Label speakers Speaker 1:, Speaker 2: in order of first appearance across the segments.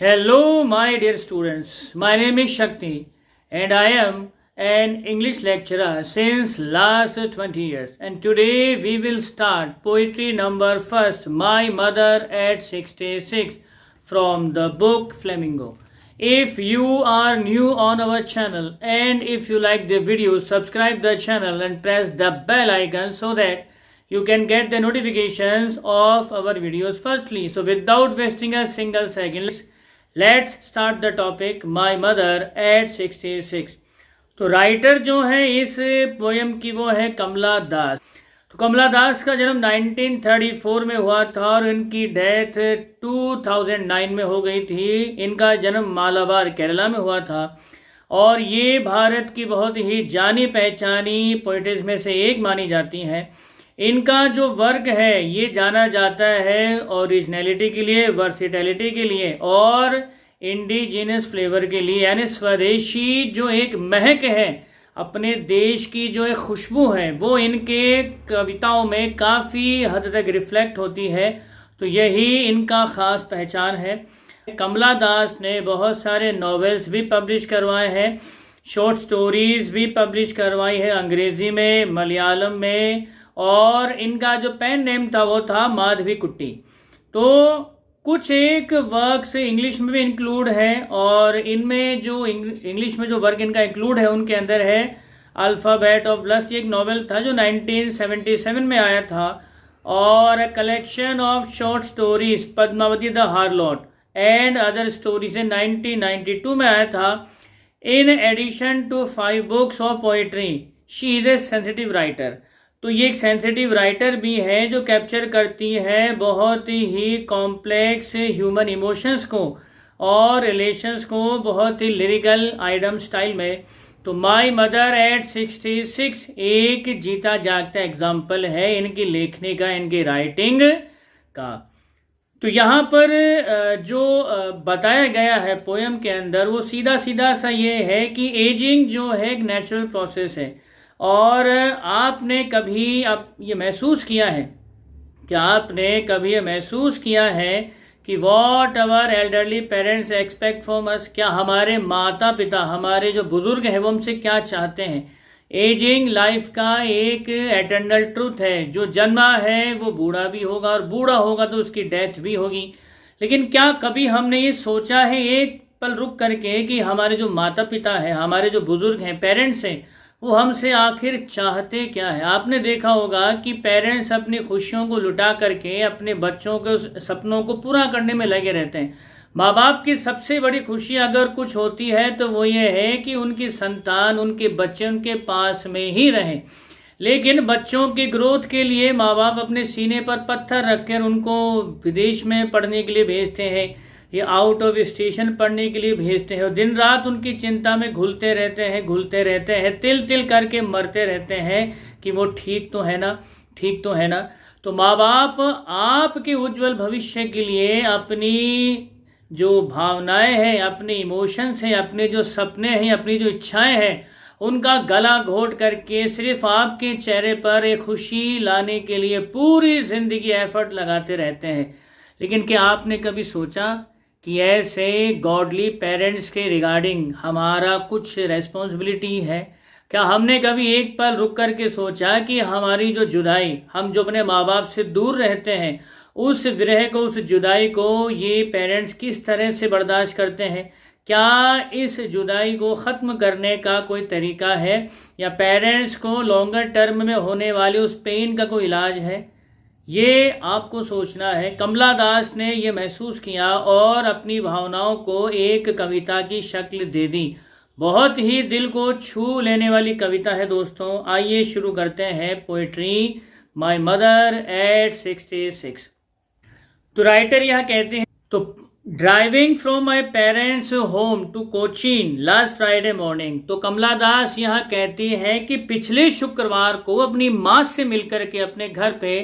Speaker 1: Hello, my dear students. My name is Shakti, and I am an English lecturer since last 20 years. And today we will start poetry number first, My Mother at 66, from the book Flamingo. If you are new on our channel and if you like the video, subscribe the channel and press the bell icon so that you can get the notifications of our videos firstly. So without wasting a single second, let's start the topic my mother eight 66। तो writer जो है इस poem की वो है कमला दास। तो कमला दास का जन्म 1934 में हुआ था और इनकी डेथ 2009 में हो गई थी। इनका जन्म मालाबार केरला में हुआ था और ये भारत की बहुत ही जानी पहचानी पोइट्स में से एक मानी जाती हैं। इनका जो वर्क है ये जाना जाता है ओरिजिनलिटी के लिए, वर्सिटैलिटी के लिए और इंडिजिनस फ्लेवर के लिए, यानी स्वदेशी जो एक महक है, अपने देश की जो एक खुशबू है वो इनके कविताओं में काफ़ी हद तक रिफ्लेक्ट होती है। तो यही इनका ख़ास पहचान है। कमला दास ने बहुत सारे नॉवेल्स भी पब्लिश करवाए हैं, शॉर्ट स्टोरीज़ भी पब्लिश करवाई है अंग्रेज़ी में, मलयालम में, और इनका जो पेन नेम था वो था माधवी कुट्टी। तो कुछ एक वर्क्स इंग्लिश में भी इंक्लूड है और इनमें जो इंग्लिश में जो वर्क इनका इंक्लूड है उनके अंदर है अल्फ़ाबेट ऑफ लस्ट, एक नॉवेल था जो 1977 में आया था, और collection of short stories Padmavati the harlot and other stories 1992 में आया था। In addition to 5 books of poetry she is a sensitive writer. तो ये एक सेंसिटिव राइटर भी है जो कैप्चर करती है बहुत ही कॉम्प्लेक्स ह्यूमन इमोशंस को और रिलेशंस को बहुत ही लिरिकल आइटम स्टाइल में। तो माई मदर एट 66 एक जीता जागता एग्जाम्पल है इनकी लेखनी का, इनकी राइटिंग का। तो यहाँ पर जो बताया गया है पोएम के अंदर वो सीधा सीधा सा ये है कि एजिंग जो है एक नेचुरल प्रोसेस है और आपने कभी आप ये महसूस किया है, क्या आपने कभी ये महसूस किया है कि what our elderly parents expect from us, क्या हमारे माता पिता, हमारे जो बुज़ुर्ग हैं वो हमसे क्या चाहते हैं। एजिंग लाइफ का एक एटर्नल ट्रूथ है, जो जन्मा है वो बूढ़ा भी होगा और बूढ़ा होगा तो उसकी डेथ भी होगी। लेकिन क्या कभी हमने ये सोचा है एक पल रुक करके कि हमारे जो माता पिता हैं, हमारे जो बुज़ुर्ग हैं, पेरेंट्स हैं, वो हमसे आखिर चाहते क्या है। आपने देखा होगा कि पेरेंट्स अपनी खुशियों को लुटा करके अपने बच्चों के सपनों को पूरा करने में लगे रहते हैं। माँ बाप की सबसे बड़ी खुशी अगर कुछ होती है तो वो ये है कि उनकी संतान, उनके बच्चे उनके पास में ही रहें। लेकिन बच्चों की ग्रोथ के लिए माँ बाप अपने सीने पर पत्थर रखकर उनको विदेश में पढ़ने के लिए भेजते हैं, ये आउट ऑफ स्टेशन पढ़ने के लिए भेजते हैं और दिन रात उनकी चिंता में घुलते रहते हैं, तिल तिल करके मरते रहते हैं कि वो ठीक तो है ना, ठीक तो है ना। तो माँ बाप आपके उज्जवल भविष्य के लिए अपनी जो भावनाएं हैं, अपने इमोशंस हैं, अपने जो सपने हैं, अपनी जो इच्छाएं हैं, उनका गला घोट करके सिर्फ आपके चेहरे पर एक खुशी लाने के लिए पूरी ज़िंदगी एफर्ट लगाते रहते हैं। लेकिन क्या आपने कभी सोचा कि ऐसे गॉडली पेरेंट्स के रिगार्डिंग हमारा कुछ रेस्पॉन्सिबिलिटी है? क्या हमने कभी एक पल रुक करके सोचा कि हमारी जो जुदाई, हम जो अपने माँ बाप से दूर रहते हैं, उस विरह को, उस जुदाई को ये पेरेंट्स किस तरह से बर्दाश्त करते हैं? क्या इस जुदाई को ख़त्म करने का कोई तरीका है या पेरेंट्स को लॉन्गर टर्म में होने वाले उस पेन का कोई इलाज है? ये आपको सोचना है। कमला दास ने ये महसूस किया और अपनी भावनाओं को एक कविता की शक्ल दे दी। बहुत ही दिल को छू लेने वाली कविता है दोस्तों। आइए शुरू करते हैं पोइट्री माई मदर एट 66। तो राइटर यह कहते हैं, तो driving from my parents home to Cochin last Friday morning. तो कमला दास यहाँ कहती है कि पिछले शुक्रवार को अपनी माँ से मिलकर के अपने घर पे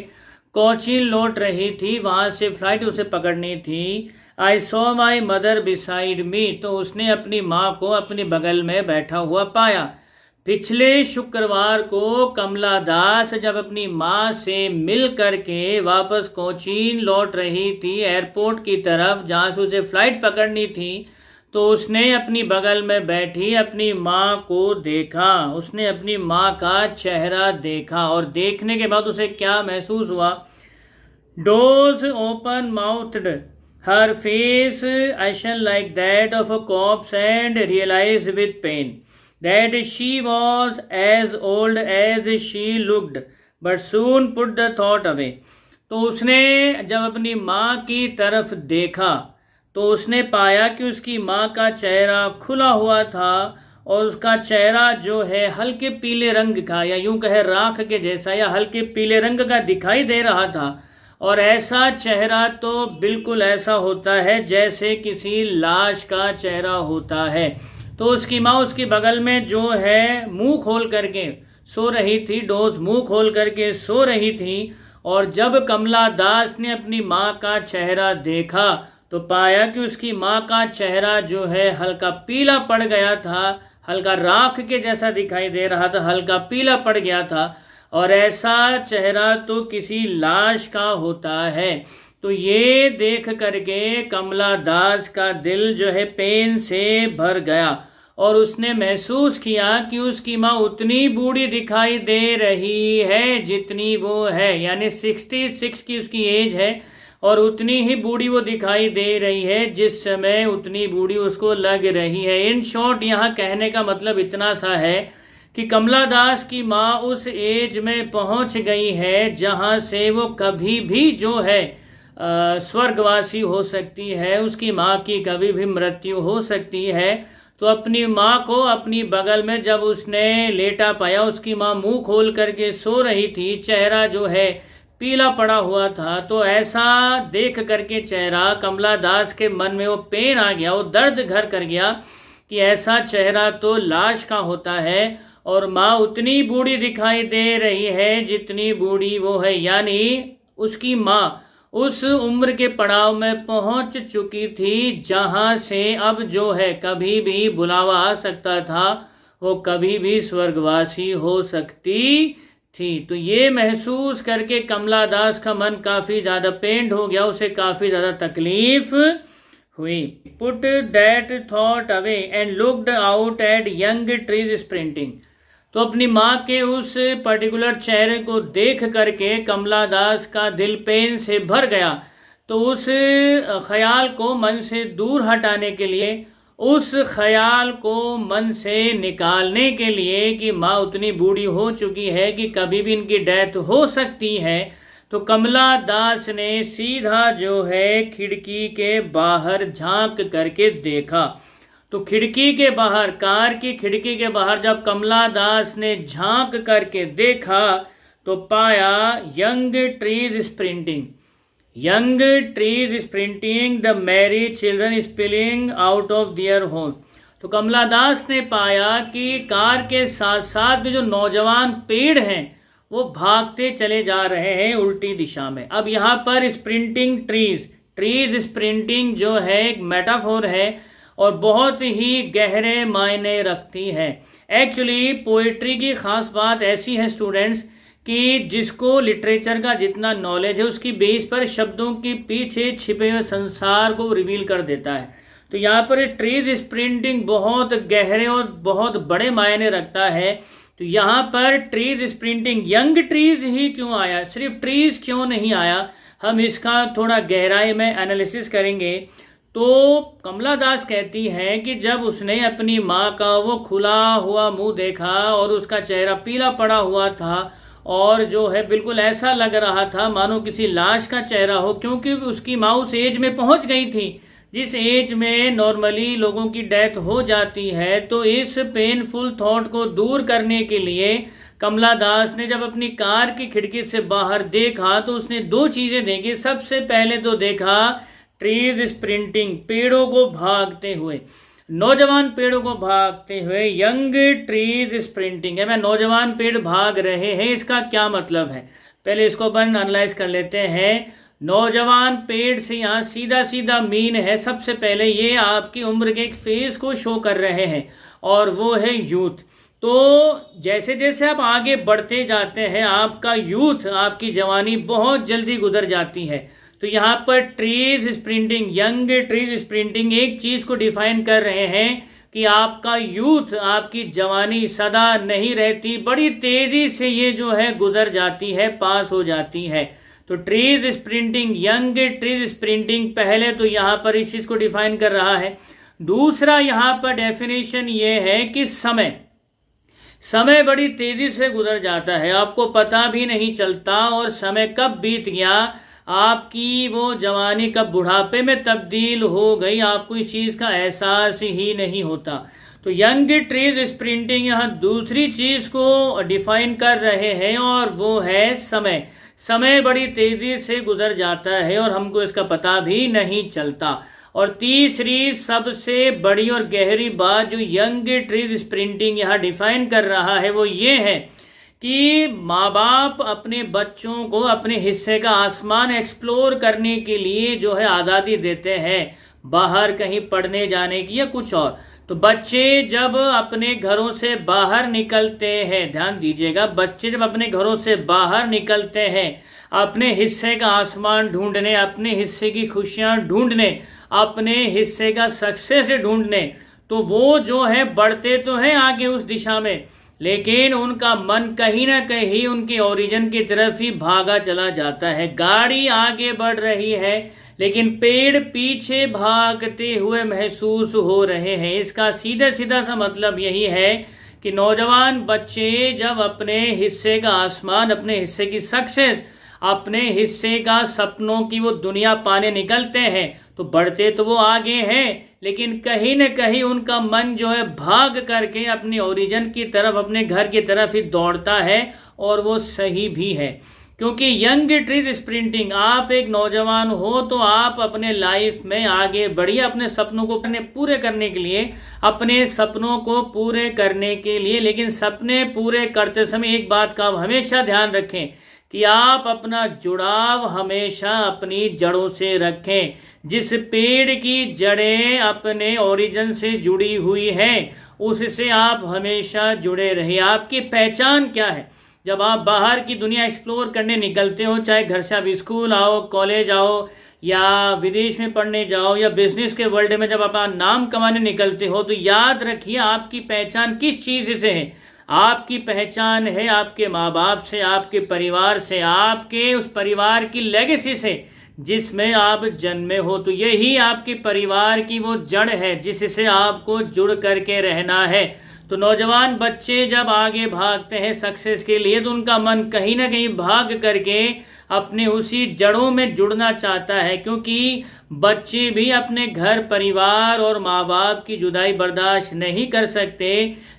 Speaker 1: कोचीन लौट रही थी, वहाँ से फ्लाइट उसे पकड़नी थी। I saw my mother beside me, तो उसने अपनी माँ को अपने बगल में बैठा हुआ पाया। पिछले शुक्रवार को कमला दास जब अपनी माँ से मिल करके वापस कोचीन लौट रही थी एयरपोर्ट की तरफ जहाँ से उसे फ्लाइट पकड़नी थी, तो उसने अपनी बगल में बैठी अपनी माँ को देखा। उसने अपनी माँ का चेहरा देखा और देखने के बाद उसे क्या महसूस हुआ? Does open mouthed, her face ashen like that of a corpse, and realized with pain that she was as old as she looked, but soon put the thought away. तो उसने जब अपनी माँ की तरफ देखा तो उसने पाया कि उसकी माँ का चेहरा खुला हुआ था और उसका चेहरा जो है हल्के पीले रंग का, या यूं कहे राख के जैसा, या हल्के पीले रंग का दिखाई दे रहा था। और ऐसा चेहरा तो बिल्कुल ऐसा होता है जैसे किसी लाश का चेहरा होता है। तो उसकी माँ उसकी बगल में जो है मुंह खोल करके सो रही थी, डोज मुंह खोल करके सो रही थी। और जब कमला दास ने अपनी माँ का चेहरा देखा तो पाया कि उसकी माँ का चेहरा जो है हल्का पीला पड़ गया था, हल्का राख के जैसा दिखाई दे रहा था, हल्का पीला पड़ गया था। और ऐसा चेहरा तो किसी लाश का होता है। तो ये देख करके कमला दास का दिल जो है पेन से भर गया और उसने महसूस किया कि उसकी माँ उतनी बूढ़ी दिखाई दे रही है जितनी वो है, यानी 66 की उसकी एज है और उतनी ही बूढ़ी वो दिखाई दे रही है जिस समय उतनी बूढ़ी उसको लग रही है। इन शॉर्ट यहाँ कहने का मतलब इतना सा है कि कमला दास की माँ उस एज में पहुँच गई है जहाँ से वो कभी भी जो है स्वर्गवासी हो सकती है, उसकी माँ की कभी भी मृत्यु हो सकती है। तो अपनी माँ को अपनी बगल में जब उसने लेटा पाया, उसकी माँ मुंह खोल करके सो रही थी, चेहरा जो है पीला पड़ा हुआ था, तो ऐसा देख करके चेहरा कमला दास के मन में वो पेन आ गया, वो दर्द घर कर गया कि ऐसा चेहरा तो लाश का होता है और माँ उतनी बूढ़ी दिखाई दे रही है जितनी बूढ़ी वो है। यानी उसकी माँ उस उम्र के पड़ाव में पहुंच चुकी थी जहां से अब जो है कभी भी बुलावा आ सकता था, वो कभी भी स्वर्गवासी हो सकती थी। तो ये महसूस करके कमला दास का मन काफ़ी ज़्यादा पेंड हो गया, उसे काफ़ी ज़्यादा तकलीफ हुई। Put that thought away and looked out at young trees sprinting. तो अपनी माँ के उस पर्टिकुलर चेहरे को देख करके कमला दास का दिल पेन से भर गया। तो उस ख्याल को मन से दूर हटाने के लिए, उस ख्याल को मन से निकालने के लिए कि माँ उतनी बूढ़ी हो चुकी है कि कभी भी इनकी डेथ हो सकती है, तो कमला दास ने सीधा जो है खिड़की के बाहर झांक करके देखा। तो खिड़की के बाहर, कार की खिड़की के बाहर जब कमला दास ने झांक करके देखा तो पाया young trees sprinting, young trees sprinting, the merry children spilling out of their home. तो कमला दास ने पाया कि कार के साथ साथ भी जो नौजवान पेड़ हैं वो भागते चले जा रहे हैं उल्टी दिशा में। अब यहाँ पर स्प्रिंटिंग ट्रीज, ट्रीज स्प्रिंटिंग जो है एक मेटाफोर है और बहुत ही गहरे मायने रखती है। एक्चुअली पोइट्री की ख़ास बात ऐसी है स्टूडेंट्स कि जिसको लिटरेचर का जितना नॉलेज है उसकी बेस पर शब्दों के पीछे छिपे हुए संसार को रिवील कर देता है। तो यहाँ पर ट्रीज स्प्रिंटिंग बहुत गहरे और बहुत बड़े मायने रखता है। तो यहाँ पर ट्रीज स्प्रिंटिंग, यंग ट्रीज ही क्यों आया, सिर्फ ट्रीज क्यों नहीं आया, हम इसका थोड़ा गहराई में एनालिसिस करेंगे। तो कमला दास कहती हैं कि जब उसने अपनी माँ का वो खुला हुआ मुंह देखा और उसका चेहरा पीला पड़ा हुआ था और जो है बिल्कुल ऐसा लग रहा था मानो किसी लाश का चेहरा हो, क्योंकि उसकी माँ उस एज में पहुंच गई थी जिस एज में नॉर्मली लोगों की डेथ हो जाती है। तो इस पेनफुल थॉट को दूर करने के लिए कमला दास ने जब अपनी कार की खिड़की से बाहर देखा तो उसने दो चीज़ें देखी। सबसे पहले तो देखा ट्रीज स्प्रिंटिंग, पेड़ों को भागते हुए, नौजवान पेड़ों को भागते हुए, यंग ट्रीज स्प्रिंटिंग है, मैं नौजवान पेड़ भाग रहे हैं, इसका क्या मतलब है पहले इसको अपन एनालाइज कर लेते हैं। नौजवान पेड़ से यहाँ सीधा सीधा मीन है, सबसे पहले ये आपकी उम्र के एक फेज को शो कर रहे हैं और वो है यूथ। तो जैसे जैसे आप आगे बढ़ते जाते हैं आपका यूथ, आपकी जवानी बहुत जल्दी गुजर जाती है। तो यहाँ पर trees sprinting, young trees sprinting एक चीज को डिफाइन कर रहे हैं कि आपका यूथ, आपकी जवानी सदा नहीं रहती, बड़ी तेजी से ये जो है गुजर जाती है, पास हो जाती है। तो trees sprinting, young trees sprinting पहले तो यहाँ पर इस चीज को डिफाइन कर रहा है। दूसरा यहाँ पर डेफिनेशन ये है कि समय बड़ी तेजी से गुजर जाता है, आपको पता भी नहीं चलता और समय कब बीत गया, आपकी वो जवानी कब बुढ़ापे में तब्दील हो गई, आपको इस चीज का एहसास ही नहीं होता। तो यंग ट्रीज स्प्रिंटिंग यहाँ दूसरी चीज को डिफाइन कर रहे हैं और वो है समय बड़ी तेजी से गुजर जाता है और हमको इसका पता भी नहीं चलता। और तीसरी सबसे बड़ी और गहरी बात जो यंग ट्रीज स्प्रिंटिंग यहाँ डिफाइन कर रहा है वो ये है कि माँ बाप अपने बच्चों को अपने हिस्से का आसमान एक्सप्लोर करने के लिए जो है आज़ादी देते हैं, बाहर कहीं पढ़ने जाने की या कुछ और। तो बच्चे जब अपने घरों से बाहर निकलते हैं, ध्यान दीजिएगा, बच्चे जब अपने घरों से बाहर निकलते हैं अपने हिस्से का आसमान ढूंढने, अपने हिस्से की खुशियां ढूंढने, अपने हिस्से का सक्सेस ढूंढने, तो वो जो है बढ़ते तो हैं आगे उस दिशा में, लेकिन उनका मन कहीं ना कहीं उनके ओरिजिन की तरफ ही भागा चला जाता है। गाड़ी आगे बढ़ रही है लेकिन पेड़ पीछे भागते हुए महसूस हो रहे हैं। इसका सीधा सीधा सा मतलब यही है कि नौजवान बच्चे जब अपने हिस्से का आसमान, अपने हिस्से की सक्सेस, अपने हिस्से का सपनों की वो दुनिया पाने निकलते हैं तो बढ़ते तो वो आगे हैं, लेकिन कहीं न कहीं उनका मन जो है भाग करके अपनी ओरिजिन की तरफ, अपने घर की तरफ ही दौड़ता है। और वो सही भी है, क्योंकि यंग ट्रीज स्प्रिंटिंग, आप एक नौजवान हो तो आप अपने लाइफ में आगे बढ़िए, अपने सपनों को पूरे करने के लिए, अपने सपनों को पूरे करने के लिए। लेकिन सपने पूरे करते समय एक बात का आप हमेशा ध्यान रखें कि आप अपना जुड़ाव हमेशा अपनी जड़ों से रखें। जिस पेड़ की जड़ें अपने ओरिजिन से जुड़ी हुई हैं उससे आप हमेशा जुड़े रहिए। आपकी पहचान क्या है? जब आप बाहर की दुनिया एक्सप्लोर करने निकलते हो, चाहे घर से आप स्कूल आओ, कॉलेज आओ या विदेश में पढ़ने जाओ या बिजनेस के वर्ल्ड में जब आप नाम कमाने निकलते हो, तो याद रखिए आपकी पहचान किस चीज़ से है। आपकी पहचान है आपके माँ बाप से, आपके परिवार से, आपके उस परिवार की लेगेसी से जिसमें आप जन्मे हो। तो यही आपके परिवार की वो जड़ है जिससे आपको जुड़ करके रहना है। तो नौजवान बच्चे जब आगे भागते हैं सक्सेस के लिए तो उनका मन कहीं ना कहीं भाग करके अपने उसी जड़ों में जुड़ना चाहता है, क्योंकि बच्चे भी अपने घर परिवार और माँ बाप की जुदाई बर्दाश्त नहीं कर सकते।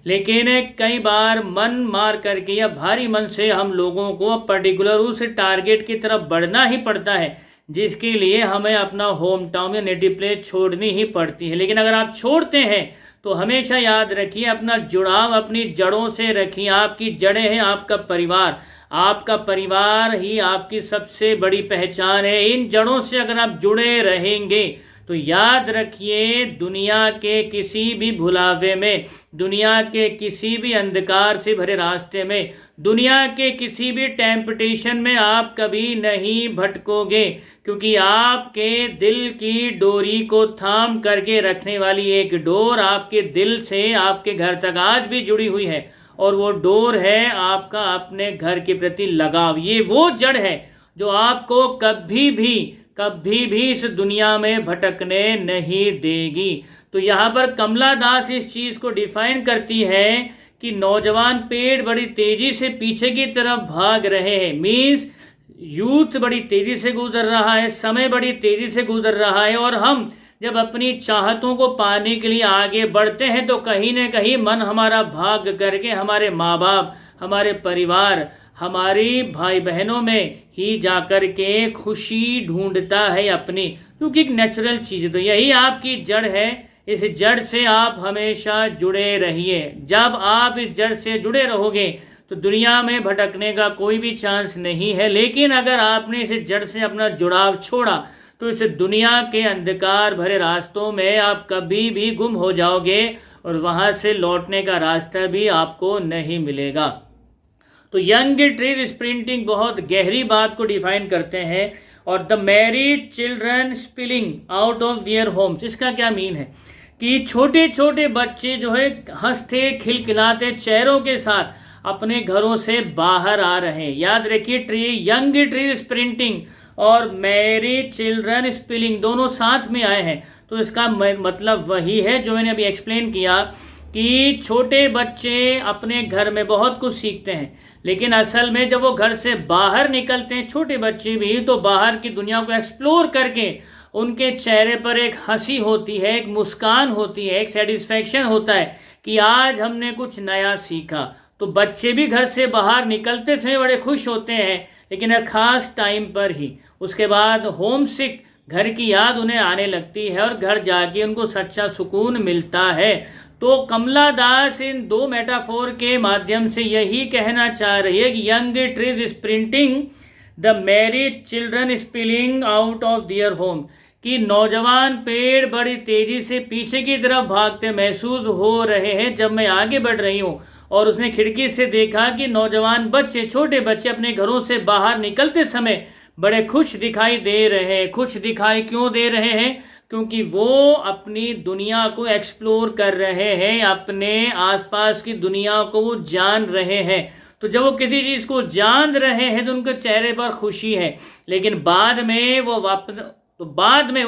Speaker 1: लेकिन कई बार मन मार करके या भारी मन से हम लोगों को पर्टिकुलर उस टारगेट की तरफ बढ़ना ही पड़ता है जिसके लिए हमें अपना होम टाउन या नेटिव प्लेस छोड़नी ही पड़ती है। लेकिन अगर आप छोड़ते हैं तो हमेशा याद रखिए अपना जुड़ाव अपनी जड़ों से रखिए। आपकी जड़ें हैं आपका परिवार, आपका परिवार ही आपकी सबसे बड़ी पहचान है। इन जड़ों से अगर आप जुड़े रहेंगे तो याद रखिए दुनिया के किसी भी भुलावे में, दुनिया के किसी भी अंधकार से भरे रास्ते में, दुनिया के किसी भी टेम्पटेशन में आप कभी नहीं भटकोगे, क्योंकि आपके दिल की डोरी को थाम करके रखने वाली एक डोर आपके दिल से आपके घर तक आज भी जुड़ी हुई है, और वो डोर है आपका अपने घर के प्रति लगाव। ये वो जड़ है जो आपको कभी भी इस दुनिया में भटकने नहीं देगी। तो यहाँ पर कमला दास इस चीज को डिफाइन करती है कि नौजवान पेड़ बड़ी तेजी से पीछे की तरफ भाग रहे हैं, मीन्स यूथ बड़ी तेजी से गुजर रहा है, समय बड़ी तेजी से गुजर रहा है, और हम जब अपनी चाहतों को पाने के लिए आगे बढ़ते हैं तो कहीं न कहीं मन हमारा भाग करके हमारे माँ बाप, हमारे परिवार, हमारी भाई बहनों में ही जाकर के खुशी ढूंढता है अपनी, क्योंकि एक नेचुरल चीज़ है। तो यही आपकी जड़ है, इस जड़ से आप हमेशा जुड़े रहिए। जब आप इस जड़ से जुड़े रहोगे तो दुनिया में भटकने का कोई भी चांस नहीं है। लेकिन अगर आपने इस जड़ से अपना जुड़ाव छोड़ा तो इस दुनिया के अंधकार भरे रास्तों में आप कभी भी गुम हो जाओगे और वहाँ से लौटने का रास्ता भी आपको नहीं मिलेगा। तो यंग ट्री स्प्रिंटिंग बहुत गहरी बात को डिफाइन करते हैं। और the married children spilling out of their homes, इसका क्या मीन है कि छोटे छोटे बच्चे जो है हंसते खिलखिलाते चेहरों के साथ अपने घरों से बाहर आ रहे हैं। याद रखिए, यंग ट्री स्प्रिंटिंग और मैरिड चिल्ड्रन स्पिलिंग दोनों साथ में आए हैं। तो इसका मतलब वही है जो मैंने अभी एक्सप्लेन किया कि छोटे बच्चे अपने घर में बहुत कुछ सीखते हैं, लेकिन असल में जब वो घर से बाहर निकलते हैं, छोटे बच्चे भी, तो बाहर की दुनिया को एक्सप्लोर करके उनके चेहरे पर एक हंसी होती है, एक मुस्कान होती है, एक सेटिस्फैक्शन होता है कि आज हमने कुछ नया सीखा। तो बच्चे भी घर से बाहर निकलते समय बड़े खुश होते हैं, लेकिन एक खास टाइम पर ही। उसके बाद होम सिक, घर की याद उन्हें आने लगती है और घर जाके उनको सच्चा सुकून मिलता है। तो कमला दास इन दो मेटाफोर के माध्यम से यही कहना चाह रही है कि young trees sprinting, the married children spilling out of their home, कि नौजवान पेड़ बड़ी तेजी से पीछे की तरफ भागते महसूस हो रहे हैं जब मैं आगे बढ़ रही हूँ। और उसने खिड़की से देखा कि नौजवान बच्चे, छोटे बच्चे अपने घरों से बाहर निकलते समय बड़े खुश दिखाई दे रहे हैं। खुश दिखाई क्यों दे रहे हैं? क्योंकि वो अपनी दुनिया को एक्सप्लोर कर रहे हैं, अपने आसपास की दुनिया को वो जान रहे हैं। तो जब वो किसी चीज़ को जान रहे हैं तो उनके चेहरे पर खुशी है, लेकिन बाद में वो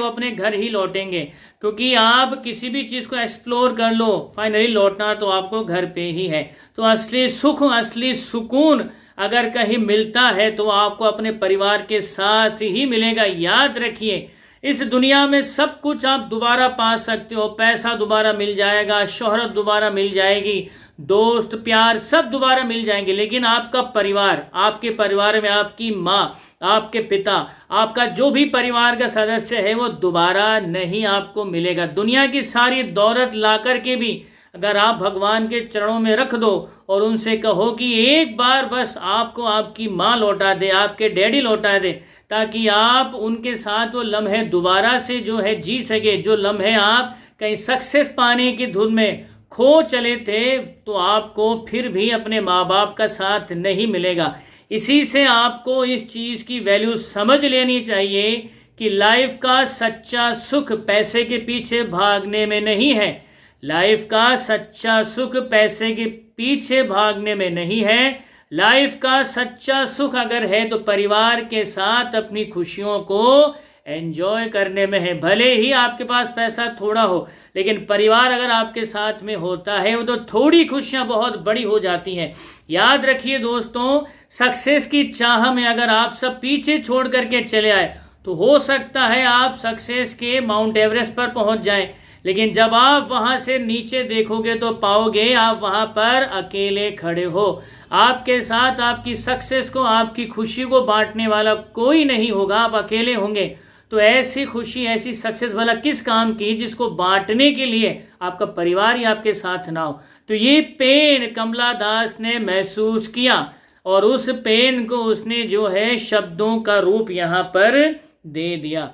Speaker 1: अपने घर ही लौटेंगे। क्योंकि आप किसी भी चीज़ को एक्सप्लोर कर लो, फाइनली लौटना तो आपको घर पे ही है। तो असली सुख, असली सुकून अगर कहीं मिलता है तो आपको अपने परिवार के साथ ही मिलेगा। याद रखिए, इस दुनिया में सब कुछ आप दोबारा पा सकते हो। पैसा दोबारा मिल जाएगा, शोहरत दोबारा मिल जाएगी, दोस्त प्यार सब दोबारा मिल जाएंगे, लेकिन आपका परिवार, आपके परिवार में आपकी माँ, आपके पिता, आपका जो भी परिवार का सदस्य है वो दोबारा नहीं आपको मिलेगा। दुनिया की सारी दौलत ला करके भी अगर आप भगवान के चरणों में रख दो और उनसे कहो कि एक बार बस आपको आपकी माँ लौटा दे, आपके डैडी लौटा दे, ताकि आप उनके साथ वो लम्हे दोबारा से जो है जी सके, जो लम्हे आप कहीं सक्सेस पाने की धुन में खो चले थे, तो आपको फिर भी अपने माँ बाप का साथ नहीं मिलेगा। इसी से आपको इस चीज़ की वैल्यू समझ लेनी चाहिए कि लाइफ का सच्चा सुख पैसे के पीछे भागने में नहीं है। लाइफ का सच्चा सुख पैसे के पीछे भागने में नहीं है। लाइफ का सच्चा सुख अगर है तो परिवार के साथ अपनी खुशियों को एंजॉय करने में है। भले ही आपके पास पैसा थोड़ा हो, लेकिन परिवार अगर आपके साथ में होता है वो तो थोड़ी खुशियां बहुत बड़ी हो जाती हैं। याद रखिए दोस्तों, सक्सेस की चाह में अगर आप सब पीछे छोड़ करके चले आए तो हो सकता है आप सक्सेस के माउंट एवरेस्ट पर पहुंच जाएं, लेकिन जब आप वहां से नीचे देखोगे तो पाओगे आप वहां पर अकेले खड़े हो। आपके साथ आपकी सक्सेस को, आपकी खुशी को बांटने वाला कोई नहीं होगा, आप अकेले होंगे। तो ऐसी खुशी, ऐसी सक्सेस भला किस काम की जिसको बांटने के लिए आपका परिवार ही आपके साथ ना हो। तो ये पेन कमला दास ने महसूस किया और उस पेन को उसने जो है शब्दों का रूप यहाँ पर दे दिया।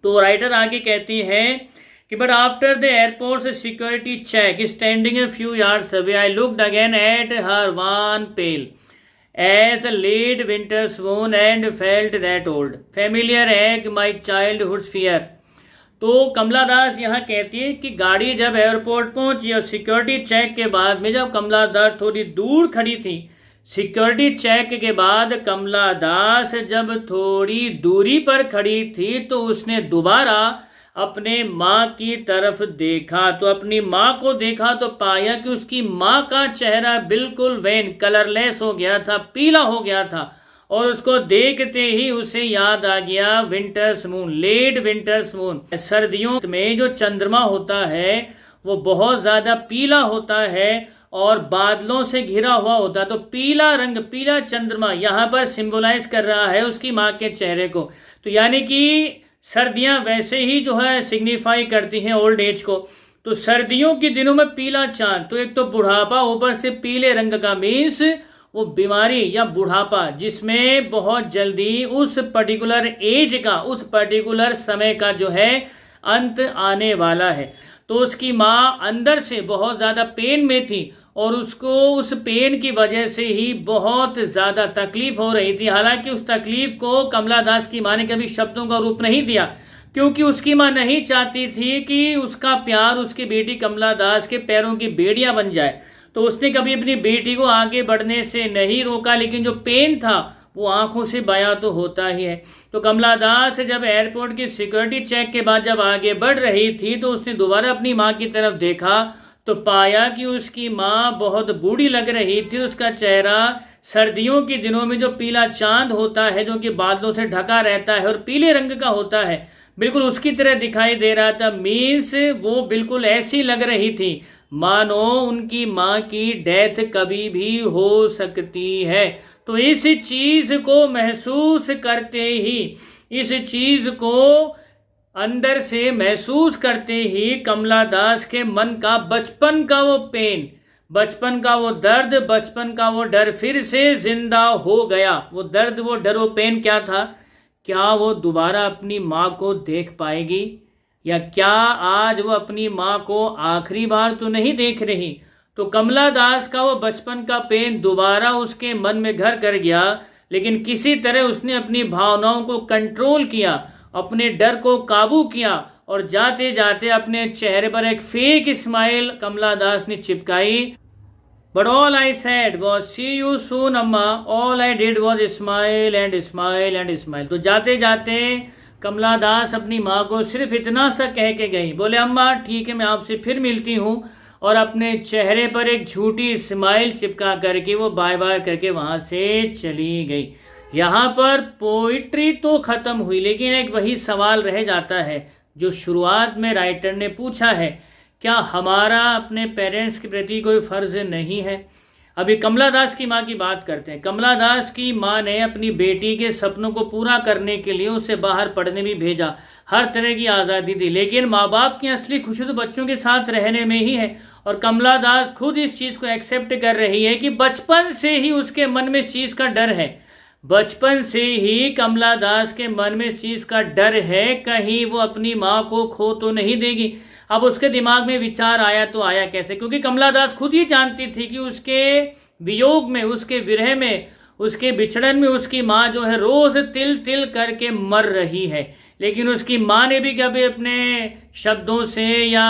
Speaker 1: तो राइटर आगे कहती है कि but after the airport security check standing a few yards away I looked again at her wan pale as a late winter's moon and felt that old familiar ache my childhood's fear। तो कमला दास यहाँ कहती है कि गाड़ी जब airport पहुंची और security check के बाद में जब कमला दास थोड़ी दूर खड़ी थी, सिक्योरिटी चेक के बाद कमला दास जब थोड़ी दूरी पर खड़ी थी तो उसने दोबारा अपने माँ की तरफ देखा। तो अपनी माँ को देखा तो पाया कि उसकी माँ का चेहरा बिल्कुल वेन कलरलेस हो गया था, पीला हो गया था। और उसको देखते ही उसे याद आ गया winter's moon, late winter's moon. सर्दियों में जो चंद्रमा होता है वो बहुत ज़्यादा पीला होता है और बादलों से घिरा हुआ होता है। तो पीला रंग, पीला चंद्रमा यहाँ पर सिंबलाइज कर रहा है उसकी माँ के चेहरे को। तो यानी कि सर्दियां वैसे ही जो है सिग्निफाई करती हैं ओल्ड एज को। तो सर्दियों के दिनों में पीला चांद, तो एक तो बुढ़ापा, ऊपर से पीले रंग का मीन्स वो बीमारी या बुढ़ापा जिसमें बहुत जल्दी उस पर्टिकुलर एज का, उस पर्टिकुलर समय का जो है अंत आने वाला है। तो तो उसकी माँ अंदर से बहुत ज़्यादा पेन में थी और उसको उस पेन की वजह से ही बहुत ज़्यादा तकलीफ हो रही थी। हालांकि उस तकलीफ को कमला दास की माँ ने कभी शब्दों का रूप नहीं दिया, क्योंकि उसकी माँ नहीं चाहती थी कि उसका प्यार उसकी बेटी कमला दास के पैरों की बेड़ियां बन जाए। तो उसने कभी अपनी बेटी को आगे बढ़ने से नहीं रोका, लेकिन जो पेन था वो आंखों से बयां तो होता ही है। तो कमला दास जब एयरपोर्ट की सिक्योरिटी चेक के बाद जब आगे बढ़ रही थी तो उसने दोबारा अपनी माँ की तरफ देखा तो पाया कि उसकी माँ बहुत बूढ़ी लग रही थी। उसका चेहरा सर्दियों के दिनों में जो पीला चांद होता है जो कि बादलों से ढका रहता है और पीले रंग का होता है, बिल्कुल उसकी तरह दिखाई दे रहा था। मीन्स वो बिल्कुल ऐसी लग रही थी मानो उनकी माँ की डेथ कभी भी हो सकती है। तो इस चीज को महसूस करते ही, इस चीज को अंदर से महसूस करते ही कमला दास के मन का बचपन का वो पेन, बचपन का वो दर्द, बचपन का वो डर फिर से जिंदा हो गया। वो दर्द, वो डर, वो पेन क्या था? क्या वो दोबारा अपनी माँ को देख पाएगी, या क्या आज वो अपनी माँ को आखिरी बार तो नहीं देख रही? तो कमला दास का वो बचपन का पेन दोबारा उसके मन में घर कर गया, लेकिन किसी तरह उसने अपनी भावनाओं को कंट्रोल किया, अपने डर को काबू किया और जाते जाते अपने चेहरे पर एक फेक स्माइल कमला दास ने चिपकाई। But all I said was see you soon अम्मा, all I did was smile and smile and smile। तो जाते जाते कमला दास अपनी माँ को सिर्फ इतना सा कह के गई, बोले अम्मा ठीक है मैं आपसे फिर मिलती हूँ, और अपने चेहरे पर एक झूठी स्माइल चिपका करके वो बाय बाय करके वहाँ से चली गई। यहाँ पर पोइट्री तो खत्म हुई, लेकिन एक वही सवाल रह जाता है जो शुरुआत में राइटर ने पूछा है, क्या हमारा अपने पेरेंट्स के प्रति कोई फ़र्ज़ नहीं है? अभी कमला दास की माँ की बात करते हैं। कमला दास की माँ ने अपनी बेटी के सपनों को पूरा करने के लिए उसे बाहर पढ़ने भी भेजा, हर तरह की आज़ादी दी, लेकिन माँ बाप की असली खुशी तो बच्चों के साथ रहने में ही है। और कमला दास खुद इस चीज़ को एक्सेप्ट कर रही है कि बचपन से ही उसके मन में इस चीज़ का डर है, बचपन से ही कमला दास के मन में इस चीज़ का डर है, कहीं वो अपनी माँ को खो तो नहीं देगी। अब उसके दिमाग में विचार आया तो आया कैसे? क्योंकि कमला दास खुद ही जानती थी कि उसके वियोग में, उसके विरह में, उसके बिछड़न में उसकी माँ जो है रोज तिल तिल करके मर रही है। लेकिन उसकी माँ ने भी कभी अपने शब्दों से या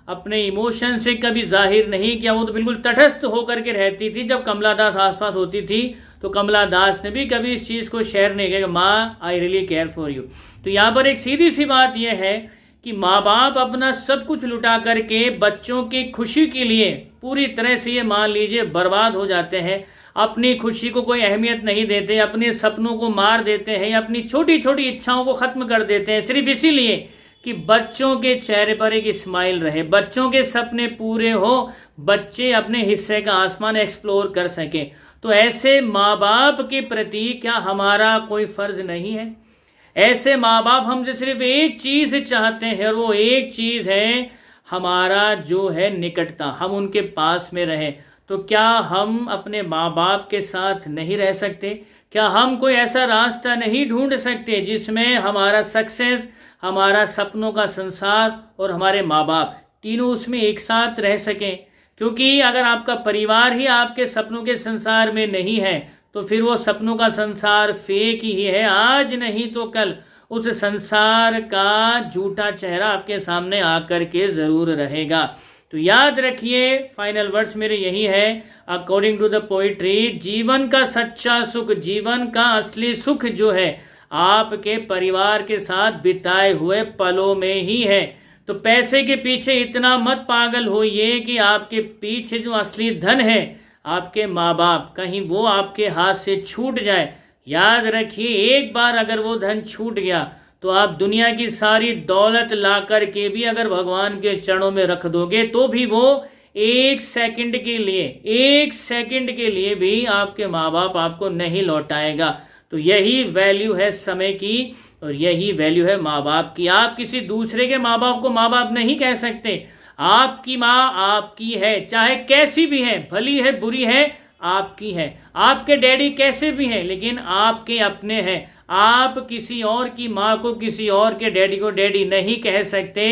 Speaker 1: अपने इमोशन से कभी जाहिर नहीं किया, वो तो बिल्कुल तटस्थ होकर के रहती थी। जब कमला दास आसपास होती थी तो कमला दास ने भी कभी इस चीज़ को शेयर नहीं किया, माँ I really care for you. तो यहाँ पर एक सीधी सी बात यह है कि माँ बाप अपना सब कुछ लुटा करके बच्चों की खुशी के लिए पूरी तरह से ये मान लीजिए बर्बाद हो जाते हैं, अपनी खुशी को कोई अहमियत नहीं देते, अपने सपनों को मार देते हैं या अपनी छोटी छोटी इच्छाओं को ख़त्म कर देते हैं, सिर्फ इसीलिए कि बच्चों के चेहरे पर एक स्माइल रहे, बच्चों के सपने पूरे हो, बच्चे अपने हिस्से का आसमान एक्सप्लोर कर सके। तो ऐसे माँ बाप के प्रति क्या हमारा कोई फ़र्ज़ नहीं है? ऐसे माँ बाप हमसे सिर्फ एक चीज़ चाहते हैं और वो एक चीज़ है हमारा जो है निकटता, हम उनके पास में रहें। तो क्या हम अपने माँ बाप के साथ नहीं रह सकते? क्या हम कोई ऐसा रास्ता नहीं ढूंढ सकते जिसमें हमारा सक्सेस, हमारा सपनों का संसार और हमारे माँ बाप तीनों उसमें एक साथ रह सकें? क्योंकि अगर आपका परिवार ही आपके सपनों के संसार में नहीं है तो फिर वो सपनों का संसार फेक ही है, आज नहीं तो कल उस संसार का झूठा चेहरा आपके सामने आकर के ज़रूर रहेगा। तो याद रखिए, फाइनल वर्ड्स मेरे यही है, अकॉर्डिंग टू द पोइट्री, जीवन का सच्चा सुख, जीवन का असली सुख जो है आपके परिवार के साथ बिताए हुए पलों में ही है। तो पैसे के पीछे इतना मत पागल होइए कि आपके पीछे जो असली धन है, आपके माँ बाप, कहीं वो आपके हाथ से छूट जाए। याद रखिए, एक बार अगर वो धन छूट गया तो आप दुनिया की सारी दौलत ला कर के भी अगर भगवान के चरणों में रख दोगे तो भी वो एक सेकंड के लिए भी आपके माँ बाप आपको नहीं लौटाएगा। तो यही वैल्यू है समय की और यही वैल्यू है माँ बाप की। आप किसी दूसरे के माँ बाप को माँ बाप नहीं कह सकते। आपकी माँ आपकी है, चाहे कैसी भी है, भली है बुरी है, आपकी है। आपके डैडी कैसे भी हैं लेकिन आपके अपने हैं। आप किसी और की माँ को, किसी और के डैडी को डैडी नहीं कह सकते।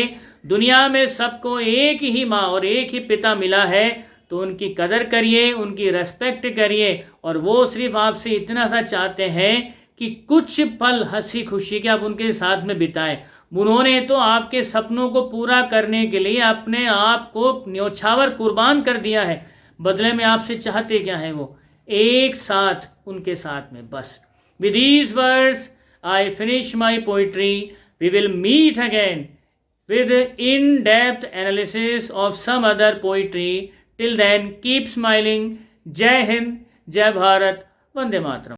Speaker 1: दुनिया में सबको एक ही माँ और एक ही पिता मिला है, तो उनकी कदर करिए, उनकी रेस्पेक्ट करिए। और वो सिर्फ आपसे इतना सा चाहते हैं कि कुछ पल हंसी खुशी के आप उनके साथ में बिताएं। उन्होंने तो आपके सपनों को पूरा करने के लिए अपने आप को न्योछावर कुर्बान कर दिया है। बदले में आपसे चाहते क्या है वो? एक साथ उनके साथ में बस। With these words I finish my poetry. We will meet again with in-depth analysis of some other poetry. Till then, keep smiling. Jai Hind, Jai Bharat, Vande Mataram.